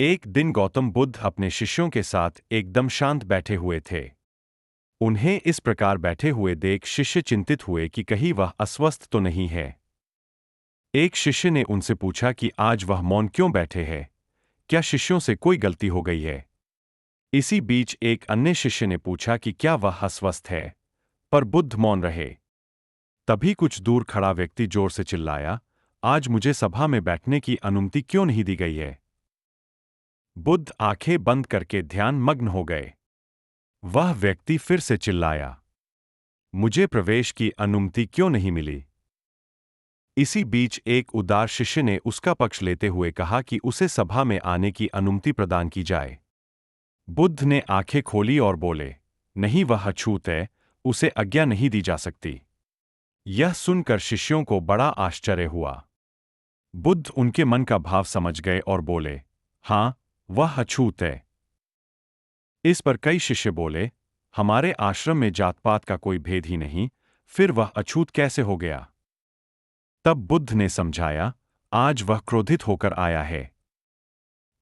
एक दिन गौतम बुद्ध अपने शिष्यों के साथ एकदम शांत बैठे हुए थे। उन्हें इस प्रकार बैठे हुए देख शिष्य चिंतित हुए कि कहीं वह अस्वस्थ तो नहीं है। एक शिष्य ने उनसे पूछा कि आज वह मौन क्यों बैठे हैं? क्या शिष्यों से कोई गलती हो गई है? इसी बीच एक अन्य शिष्य ने पूछा कि क्या वह अस्वस्थ है? पर बुद्ध मौन रहे। तभी कुछ दूर खड़ा व्यक्ति जोर से चिल्लाया, आज मुझे सभा में बैठने की अनुमति क्यों नहीं दी गई है? बुद्ध आंखें बंद करके ध्यान मग्न हो गए। वह व्यक्ति फिर से चिल्लाया, मुझे प्रवेश की अनुमति क्यों नहीं मिली? इसी बीच एक उदार शिष्य ने उसका पक्ष लेते हुए कहा कि उसे सभा में आने की अनुमति प्रदान की जाए। बुद्ध ने आंखें खोली और बोले, नहीं, वह अछूत है, उसे आज्ञा नहीं दी जा सकती। यह सुनकर शिष्यों को बड़ा आश्चर्य हुआ। बुद्ध उनके मन का भाव समझ गए और बोले, हाँ, वह अछूत है। इस पर कई शिष्य बोले, हमारे आश्रम में जात-पात का कोई भेद ही नहीं, फिर वह अछूत कैसे हो गया? तब बुद्ध ने समझाया, आज वह क्रोधित होकर आया है।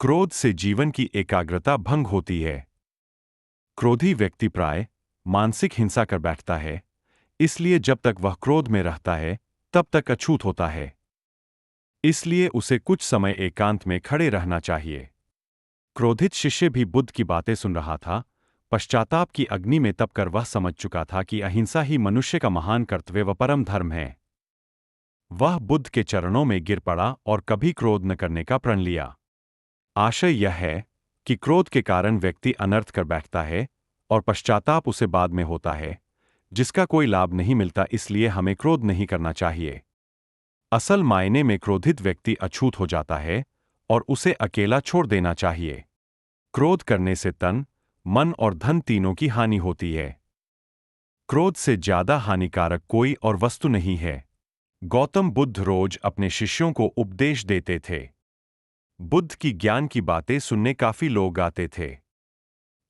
क्रोध से जीवन की एकाग्रता भंग होती है। क्रोधी व्यक्ति प्राय मानसिक हिंसा कर बैठता है, इसलिए जब तक वह क्रोध में रहता है, तब तक अछूत होता है। इसलिए उसे कुछ समय एकांत में खड़े रहना चाहिए। क्रोधित शिष्य भी बुद्ध की बातें सुन रहा था। पश्चाताप की अग्नि में तपकर वह समझ चुका था कि अहिंसा ही मनुष्य का महान कर्तव्य व परम धर्म है। वह बुद्ध के चरणों में गिर पड़ा और कभी क्रोध न करने का प्रण लिया। आशय यह है कि क्रोध के कारण व्यक्ति अनर्थ कर बैठता है और पश्चाताप उसे बाद में होता है, जिसका कोई लाभ नहीं मिलता। इसलिए हमें क्रोध नहीं करना चाहिए। असल मायने में क्रोधित व्यक्ति अछूत हो जाता है और उसे अकेला छोड़ देना चाहिए। क्रोध करने से तन, मन और धन तीनों की हानि होती है। क्रोध से ज्यादा हानिकारक कोई और वस्तु नहीं है। गौतम बुद्ध रोज अपने शिष्यों को उपदेश देते थे। बुद्ध की ज्ञान की बातें सुनने काफी लोग आते थे।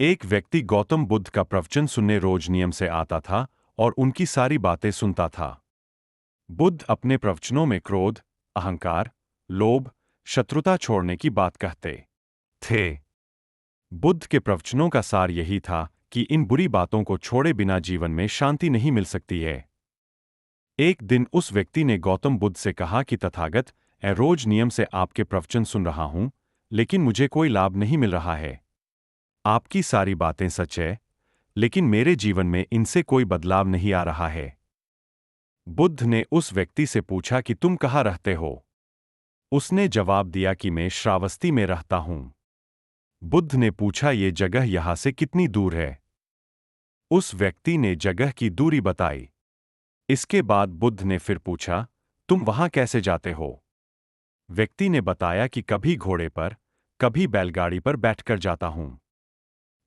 एक व्यक्ति गौतम बुद्ध का प्रवचन सुनने रोज नियम से आता था और उनकी सारी बातें सुनता था। बुद्ध अपने प्रवचनों में क्रोध, अहंकार, लोभ, शत्रुता छोड़ने की बात कहते थे। बुद्ध के प्रवचनों का सार यही था कि इन बुरी बातों को छोड़े बिना जीवन में शांति नहीं मिल सकती है। एक दिन उस व्यक्ति ने गौतम बुद्ध से कहा कि तथागत, मैं रोज नियम से आपके प्रवचन सुन रहा हूं, लेकिन मुझे कोई लाभ नहीं मिल रहा है। आपकी सारी बातें सच है, लेकिन मेरे जीवन में इनसे कोई बदलाव नहीं आ रहा है। बुद्ध ने उस व्यक्ति से पूछा कि तुम कहाँ रहते हो? उसने जवाब दिया कि मैं श्रावस्ती में रहता हूं। बुद्ध ने पूछा, ये जगह यहां से कितनी दूर है? उस व्यक्ति ने जगह की दूरी बताई। इसके बाद बुद्ध ने फिर पूछा, तुम वहां कैसे जाते हो? व्यक्ति ने बताया कि कभी घोड़े पर, कभी बैलगाड़ी पर बैठकर जाता हूं।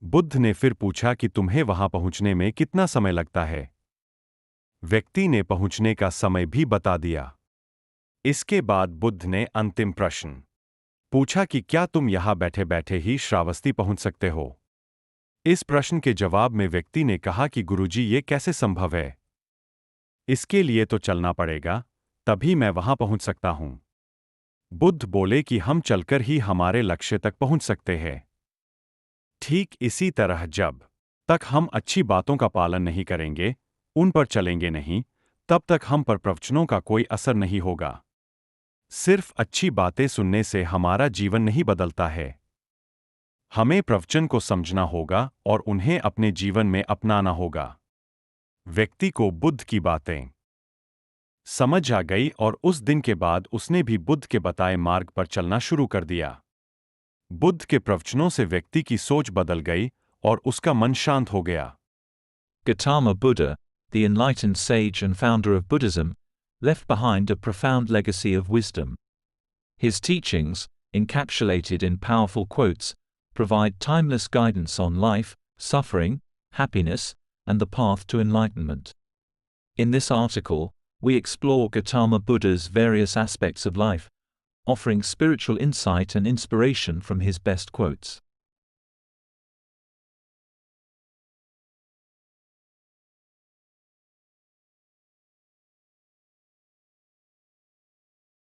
बुद्ध ने फिर पूछा कि तुम्हें वहां पहुंचने में कितना समय लगता है? व्यक्ति ने पहुंचने का समय भी बता दिया। इसके बाद बुद्ध ने अंतिम प्रश्न पूछा कि क्या तुम यहां बैठे बैठे ही श्रावस्ती पहुंच सकते हो? इस प्रश्न के जवाब में व्यक्ति ने कहा कि गुरुजी, ये कैसे संभव है? इसके लिए तो चलना पड़ेगा, तभी मैं वहां पहुंच सकता हूं। बुद्ध बोले कि हम चलकर ही हमारे लक्ष्य तक पहुंच सकते हैं। ठीक इसी तरह जब तक हम अच्छी बातों का पालन नहीं करेंगे, उन पर चलेंगे नहीं, तब तक हम पर प्रवचनों का कोई असर नहीं होगा। सिर्फ अच्छी बातें सुनने से हमारा जीवन नहीं बदलता है। हमें प्रवचन को समझना होगा और उन्हें अपने जीवन में अपनाना होगा। व्यक्ति को बुद्ध की बातें समझ आ गई और उस दिन के बाद उसने भी बुद्ध के बताए मार्ग पर चलना शुरू कर दिया। बुद्ध के प्रवचनों से व्यक्ति की सोच बदल गई और उसका मन शांत हो गया। Gautama Buddha, the enlightened sage and founder of Buddhism, left behind a profound legacy of wisdom. His teachings, encapsulated in powerful quotes, provide timeless guidance on life, suffering, happiness, and the path to enlightenment. In this article, we explore Gautama Buddha's various aspects of life, offering spiritual insight and inspiration from his best quotes.